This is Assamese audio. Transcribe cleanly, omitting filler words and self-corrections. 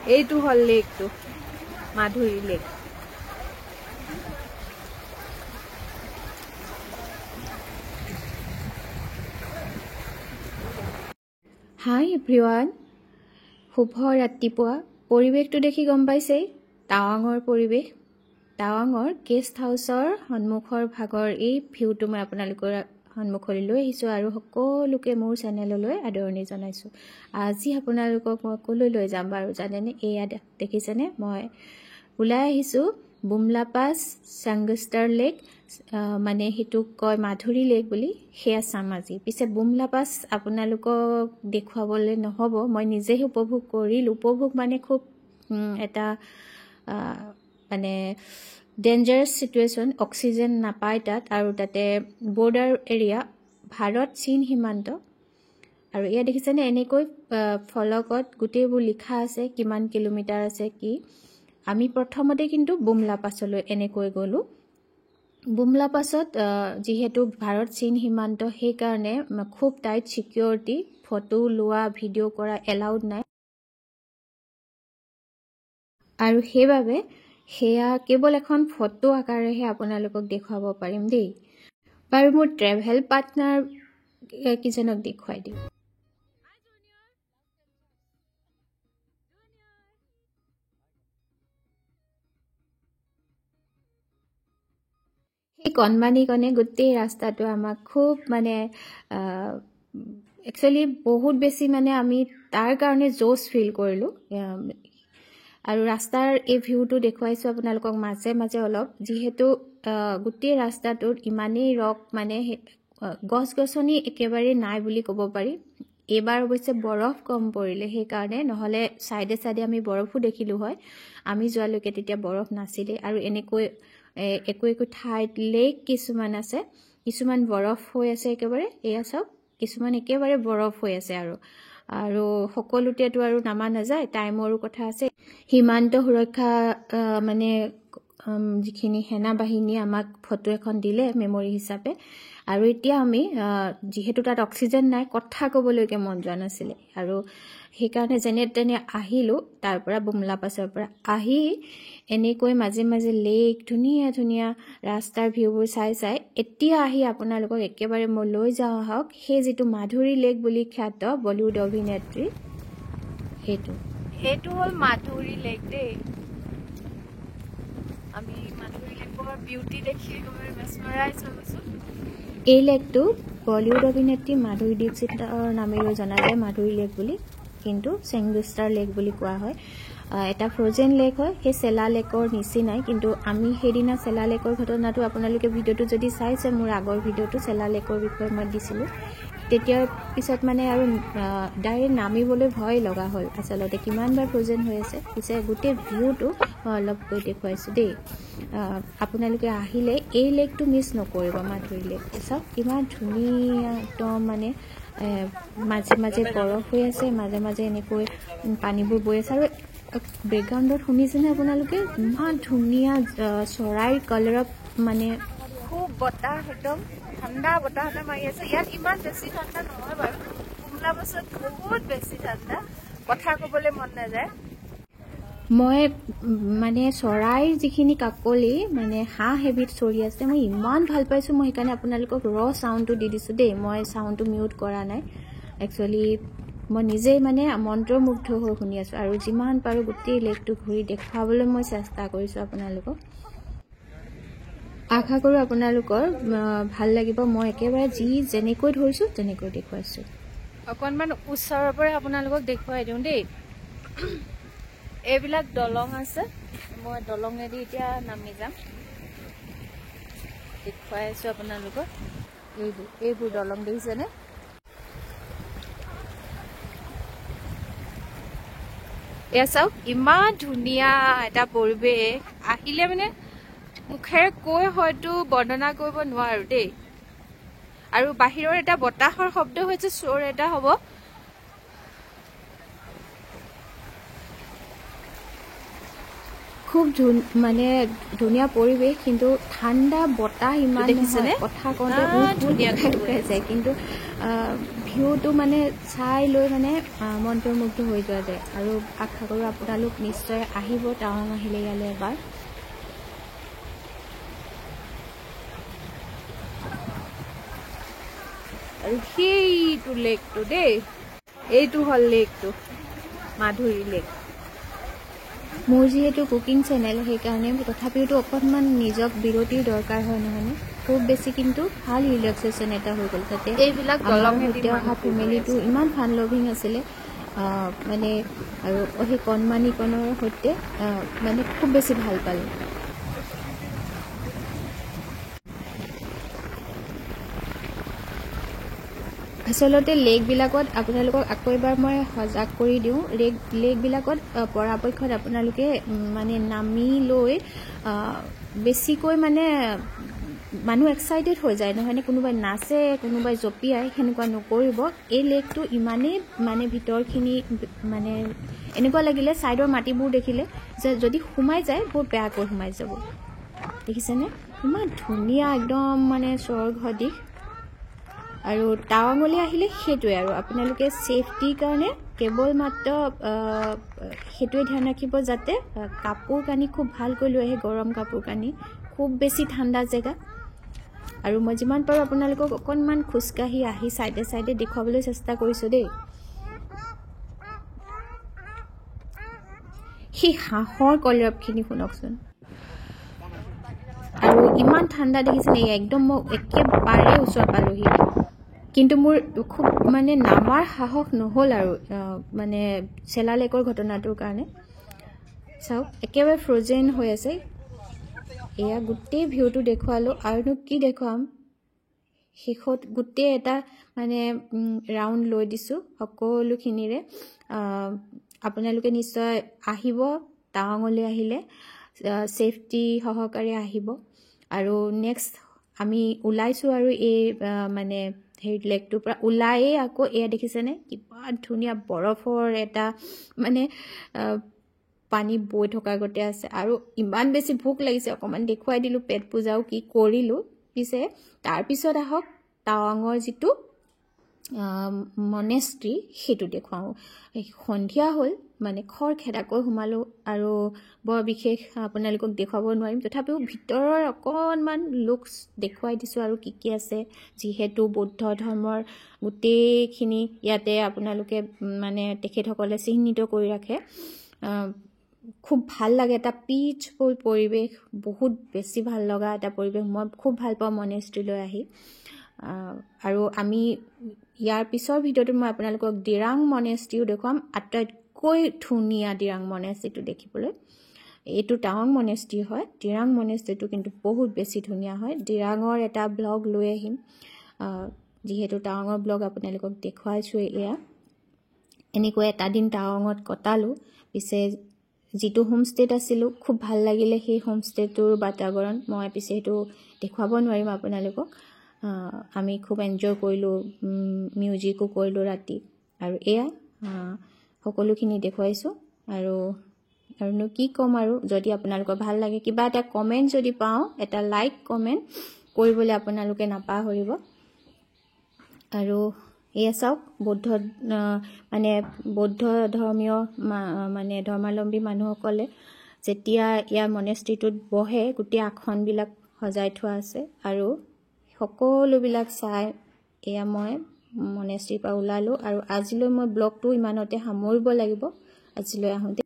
এইটো হল লেকটো মাধুৰী লেক হাই এভৰিৱান শুভ ৰাতিপুৱা পৰিৱেশটো দেখি গম পাইছেই টাৱাঙৰ পৰিৱেশ টাৱাঙৰ গেষ্ট হাউচৰ সন্মুখৰ ভাগৰ এই ভিউটো মই আপোনালোকৰ সন্মুখলৈ লৈ আহিছোঁ আৰু সকলোকে মোৰ চেনেললৈ আদৰণি জনাইছোঁ আজি আপোনালোকক মই কলৈ লৈ যাম বাৰু জানেনে এয়া দেখিছেনে মই ওলাই আহিছোঁ বুমলা পাছ সাংগষ্টাৰ লেক মানে হেতু কয় মাধুৰী লেক বুলি হেয়া সামাজি পিছে বুমলা পাছ আপোনালোকক দেখুৱাবলৈ নহব মই নিজে উপভোগ কৰিল উপভোগ মানে খুব এটা মানে ডেঞ্জাৰাস সিচুৱেচন অক্সিজেন নাপায় তাত আৰু তাতে বৰ্ডাৰ এৰিয়া ভাৰত চীন সীমান্ত আৰু এয়া দেখিছেনে এনেকৈ ফলকত গোটেইবোৰ লিখা আছে কিমান কিলোমিটাৰ আছে কি আমি প্ৰথমতে কিন্তু বুমলা পাছলৈ এনেকৈ গলো বুমলা পাছত যেহেতু ভাৰত চীন সীমান্ত সেই কাৰণে খুব টাইট সিকিউৰিটি ফটো লোৱা ভিডিও কৰা এলাউড নাই আৰু সেইবাবে হেয়া কেৱল এখন ফটো আকাৰেহে আপোনালোকক দেখুৱাব পাৰিম দেই বাৰু মোৰ ট্ৰেভেল পাৰ্টনাৰ কিজনক দেখুৱাই দিম এই কণমানিকনে গোটেই ৰাস্তাটো আমাক খুব মানে একচুয়ালি বহুত বেছি মানে আমি তাৰ কাৰণে জোশ ফিল কৰিলো আৰু ৰাস্তাৰ এই ভিউটো দেখুৱাইছো আপোনালোকক মাজে মাজে অলপ যেহেতু গোটেই ৰাস্তাটোত ইমানেই ৰক মানে গছ গছনি একেবাৰে নাই বুলি ক'ব পাৰি এবাৰ অৱশ্যে বৰফ কম পৰিলে সেই কাৰণে নহলে সাইডে সাইডে আমি বৰফো দেখিলো হয় আমি যোৱালৈকে তেতিয়া বৰফ নাছিলে আৰু এনেকৈ একো ঠাইত লেক কিছুমান আছে কিছুমান বৰফ হৈ আছে একেবাৰে এয়া সব কিছুমান একেবাৰে বৰফ হৈ আছে আৰু সকলোতেটো আৰু নামা নাযায় টাইমৰো কথা আছে সীমান্ত সুৰক্ষা মানে যিখিনি সেনা বাহিনী আমাক ফটো এখন দিলে মেমৰি হিচাপে আৰু এতিয়া আমি যেহেতু তাত অক্সিজেন নাই কথা ক'বলৈকে মন যোৱা নাছিলে আৰু সেই কাৰণে যেনে তেনে আহিলো তাৰ পৰা বুমলা পাছৰ পৰা আহি এনেকৈ মাজে মাজে লেক ধুনীয়া ধুনীয়া ৰাস্তাৰ ভিউবোৰ চাই এতিয়া আহি আপোনালোকক একেবাৰে মই লৈ যাওঁ হওক সেই যেটো মাধুৰী লেক বুলি খ্যাত বলিউড অভিনেত্ৰী হেতু হল মাধুৰী লেক দেই আমি মাধুৰী লেকৰ বিউটি দেখি একেবাৰে মেছমৰাইজ হৈ গৈছো এই লেকটো বলিউড অভিনেত্ৰী মাধুৰী দীক্ষিতৰ নামেৰে জনা যায় মাধুৰী লেক বুলি কিন্তু সাংগষ্টাৰ লেক বুলি কোৱা হয় এটা ফ্ৰোজেন লেক হয় সেই সেলা লেকৰ নিচিনাই কিন্তু আমি হেদিনা সেলা লেকৰ ঘটনাটো আপোনালোকে ভিডিওটো যদি চাইছে মোৰ আগৰ ভিডিওটো সেলা লেকৰ বিষয়ে মই দিছিলো তেতিয়াৰ পিছত মানে আৰু ডাইৰেক্ট নামিবলৈ ভয় লগা হ'ল আচলতে কিমানবাৰ ফ্ৰোজেন হৈ আছে পিছে গোটেই ভিউটো অলপ কৈ দেখুৱাইছো দেই আপোনালোকে আহিলে এই লেকটো মিছ নকৰিব মাধুৰী লেক সব কিমান ধুনীয়া একদম মানে মাজে মাজে বৰফ হৈ আছে মাজে মাজে এনেকৈ পানীবোৰ বৈ আছে আৰু বেকগ্ৰাউণ্ডত শুনিছেনে আপোনালোকে ইমান ধুনীয়া চৰাইৰ কালাৰত মানে খুব বতাহ একদম ঠাণ্ডা বতাহ এটা মাৰি আছে ইয়াত ইমান বেছি ঠাণ্ডা নহয় বাৰু বুমলা পাছত বহুত বেছি ঠাণ্ডা কথা ক'বলৈ মন নাযায় মই মানে চৰাইৰ যিখিনি কাকলি মানে হাঁহ এবিধ চৰি আছে মই ইমান ভাল পাইছো মই সেইকাৰণে আপোনালোকক ৰ সাউণ্ডটো দি দিছো দেই মই সাউণ্ডটো মিউট কৰা নাই একচুয়ালি মই নিজে মানে মন্ত্ৰমুগ্ধ হৈ শুনি আছো আৰু যিমান পাৰো গোটেই লেকটো ঘূৰি দেখাবলৈ মই চেষ্টা কৰিছো আপোনালোকক আশা কৰো আপোনালোকৰ ভাল লাগিব মই একেবাৰে যেনেকৈ ধৰিছো তেনেকৈ দেখুৱাইছো অকনমান ওচৰৰ পৰা আপোনালোকক দেখুৱাই দিওঁ দেই এইবিলাক দলং আছে মই দলঙেদি এতিয়া নামি যাম দেখুৱাই আছো আপোনালোকক এইবোৰ দলং দেখিছেনে এয়া চাওক ইমান ধুনীয়া এটা পৰিৱেশ আহিলে মানে মুখেৰে কৈ হয়তো বৰ্ণনা কৰিব নোৱাৰো দেই আৰু বাহিৰৰ এটা বতাহৰ শব্দ হৈছে চোৰ এটা হ'ব খুব মানে ধুনীয়া পৰিৱেশ কিন্তু ঠাণ্ডা বতাহ ইমান নহয় কথা কওঁতে ধুনীয়া হৈ যায় কিন্তু ভিউটো মানে চাই লৈ মানে মন্ত্ৰমুগ্ধ হৈ যোৱা যায় আৰু আশা কৰোঁ আপোনালোক নিশ্চয় আহিব টাৱাং আহিলে ইয়ালৈ এবাৰ আৰু সেইটো লেকটো দেই এইটো হ'ল লেকটো মাধুৰী লেক মোৰ যিহেতু কুকিং চেনেল সেইকাৰণে তথাপিওতো অকণমান নিজক বিৰতিৰ দৰকাৰ হয় নহয়নে খুব বেছি কিন্তু ভাল ৰিলেক্সেশ্যন এটা হৈ গ'ল তাতে এইবিলাক দলং সৈতে অহা ফেমিলিটো ইমান ফান লভিং আছিলে মানে আৰু সেই কণমানিকণৰ সৈতে মানে খুব বেছি ভাল পালোঁ আচলতে লেকবিলাকত আপোনালোকক আকৌ এবাৰ মই সজাগ কৰি দিওঁ লেকবিলাকত পৰাপক্ষত আপোনালোকে মানে নামি লৈ বেছিকৈ মানে মানুহ এক্সাইটেড হৈ যায় নহয়নে কোনোবাই নাচে কোনোবাই জঁপিয়াই সেনেকুৱা নকৰিব এই লেকটো ইমানেই মানে ভিতৰখিনি মানে এনেকুৱা লাগিলে ছাইডৰ মাটিবোৰ দেখিলে যে যদি সোমাই যায় বহুত বেয়াকৈ সোমাই যাব দেখিছেনে ইমান ধুনীয়া একদম মানে স্বৰ্গ দিশ আৰু টাৱাঙলৈ আহিলে সেইটোৱে আৰু আপোনালোকে ছেফটিৰ কাৰণে কেৱল মাত্ৰ সেইটোৱে ধ্যান ৰাখিব যাতে কাপোৰ কানি খুব ভালকৈ লৈ আহে গৰম কাপোৰ কানি খুব বেছি ঠাণ্ডা জেগা আৰু মই যিমান পাৰোঁ আপোনালোকক অকণমান খোজকাঢ়ি আহি চাইডে চাইডে দেখুৱাবলৈ চেষ্টা কৰিছোঁ দেই সেই হাঁহৰ কলৰৱখিনি শুনকচোন আৰু ইমান ঠাণ্ডা দেখিছেনে একদম মই একেবাৰে ওচৰত পালোহি কিন্তু মোৰ খুব মানে নামাৰ সাহস নহ'ল আৰু মানে চেলা লেকৰ ঘটনাটোৰ কাৰণে চাওক একেবাৰে ফ্ৰজেন হৈ আছে এয়া গোটেই ভিউটো দেখুৱালোঁ আৰুনো কি দেখুৱাম শেষত গোটেই এটা মানে ৰাউণ্ড লৈ দিছোঁ সকলোখিনিৰে আপোনালোকে নিশ্চয় আহিব টাৱাঙলৈ আহিলে ছেফটি সহকাৰে আহিব আৰু নেক্সট আমি ওলাইছোঁ আৰু এই মানে সেই লেকটোৰ পৰা ওলায়েই আকৌ এয়া দেখিছেনে কিবা ধুনীয়া বৰফৰ এটা মানে পানী বৈ থকা গতে আছে আৰু ইমান বেছি ভোক লাগিছে অকণমান দেখুৱাই দিলোঁ পেট পূজাও কি কৰিলোঁ পিছে তাৰপিছত আহক টাৱাঙৰ যিটো মনেষ্ট্ৰী সেইটো দেখুৱাওঁ সন্ধিয়া হ'ল মানে খৰখেদাকৈ সোমালোঁ আৰু বৰ বিশেষ আপোনালোকক দেখুৱাব নোৱাৰিম তথাপিও ভিতৰৰ অকণমান লুকছ দেখুৱাই দিছোঁ আৰু কি কি আছে যিহেতু বৌদ্ধ ধৰ্মৰ গোটেইখিনি ইয়াতে আপোনালোকে মানে তেখেতসকলে চিহ্নিত কৰি ৰাখে খুব ভাল লাগে এটা পিচফুল পৰিৱেশ বহুত বেছি ভাল লগা এটা পৰিৱেশ মই খুব ভাল পাওঁ মনেষ্ট্ৰীলৈ আহি আৰু আমি ইয়াৰ পিছৰ ভিডিঅ'টোত মই আপোনালোকক দিৰাং মনেষ্ট্ৰীও দেখুৱাম আটাইতকৈ ধুনীয়া দিৰাং মনেষ্ট্ৰীটো দেখিবলৈ এইটো টাৱাং মনেষ্ট্ৰী হয় দিৰাং মনেষ্ট্ৰীটো কিন্তু বহুত বেছি ধুনীয়া হয় দিৰাঙৰ এটা ব্লগ লৈ আহিম যিহেতু টাৱাঙৰ ব্লগ আপোনালোকক দেখুৱাইছোঁ এয়া এনেকৈ এটা দিন টাৱাঙত কটালোঁ পিছে যিটো হোমষ্টেত আছিলোঁ খুব ভাল লাগিলে সেই হোমষ্টেটোৰ বাতাৱৰণ মই পিছে সেইটো দেখুৱাব নোৱাৰিম আপোনালোকক আমি খুব এনজয় কৰিলোঁ মিউজিকো কৰিলোঁ ৰাতি আৰু এয়া সকলোখিনি দেখুৱাইছোঁ আৰুনো কি ক'ম আৰু যদি আপোনালোকৰ ভাল লাগে কিবা এটা কমেণ্ট যদি পাওঁ এটা লাইক কমেণ্ট কৰিবলৈ আপোনালোকে নাপাহৰিব আৰু এয়া চাওক মানে বৌদ্ধ ধৰ্মীয় মানে ধৰ্মাৱলম্বী মানুহসকলে যেতিয়া ইয়াৰ মনেষ্ট্ৰীটোত বহে গোটেই আসনবিলাক সজাই থোৱা আছে আৰু সকলোবিলাক চাই এয়া মই মনেষ্ট্ৰীৰ পৰা ওলালোঁ আৰু আজিলৈ মই ব্লগটো ইমানতে সামৰিব লাগিব আজিলৈ আহোঁতে